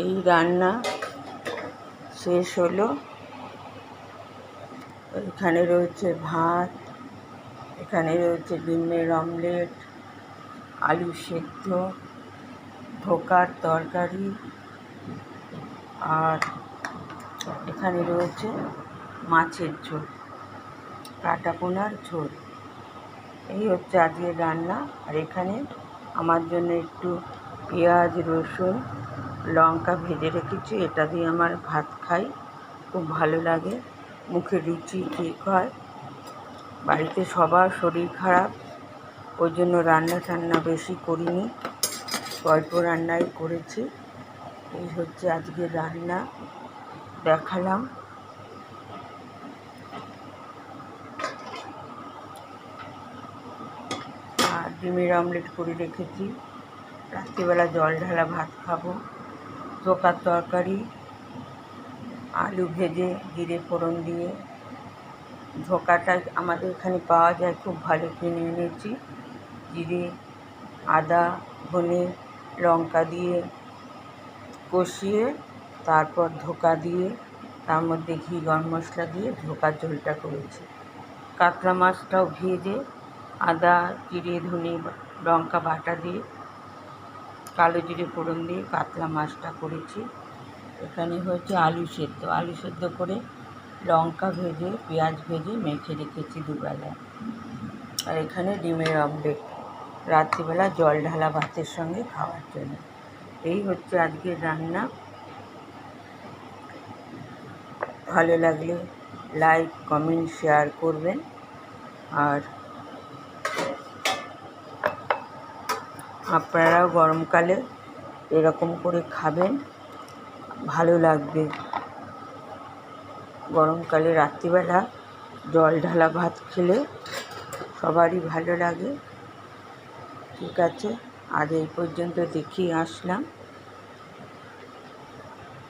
এই রান্না শেষ হলো। এখানে রয়েছে ভাত, এখানে রয়েছে ডিমের অমলেট, আলু সেদ্ধ, ধোকার তরকারি, আর এখানে রয়েছে মাছের ঝোল, কাটা পোনার ঝোল। এই হচ্ছে আজকের রান্না। আর এখানে আমার জন্য একটু পেঁয়াজ, রসুন, লঙ্কা ভেজে রেখেছি। এটা দিয়ে আমার ভাত খাই, খুব ভালো লাগে, মুখে রুচি ঠিক হয়। বাড়িতে সবার শরীর খারাপ, ওই জন্য রান্না টান্না বেশি করিনি, অল্প রান্নাই করেছি। এই হচ্ছে আজকের রান্না, দেখালাম। আর ডিমের অমলেট করে রেখেছি। রাত্রিবেলা জল ঢালা ভাত খাবো। ধোকার তরকারি, আলু ভেজে জিরে ফোড়ন দিয়ে। ধোকাটা আমাদের এখানে পাওয়া যায়, খুব ভালো, কিনে এনেছি। জিরে, আদা, ধনে, লঙ্কা দিয়ে কষিয়ে তারপর ধোকা দিয়ে তার মধ্যে ঘি, গরম মশলা দিয়ে ধোকার ঝোলটা করেছি। কাতলা মাছটাও ভেজে আদা, জিরে, ধনে, লঙ্কা বাটা দিয়ে কালো জিরে ফোড়ন দিয়ে কাতলা মাছটা করেছি। এখানে হচ্ছে আলু সেদ্ধ, আলু সেদ্ধ করে লঙ্কা ভেজে পেঁয়াজ ভেজে মেখে রেখেছি দুবেলায়। আর এখানে ডিমের অমলেট, রাত্রিবেলা জল ঢালা ভাতের সঙ্গে খাওয়ার জন্য। এই হচ্ছে আজকের রান্না। ভালো লাগলে লাইক, কমেন্ট, শেয়ার করবেন। আর আপনারাও গরমকালে এরকম করে খাবেন, ভালো লাগবে। গরমকালে রাত্রিবেলা জল ঢালা ভাত খেলে সবারই ভালো লাগে। ঠিক আছে, আজ এই পর্যন্ত দেখিয়ে আসলাম।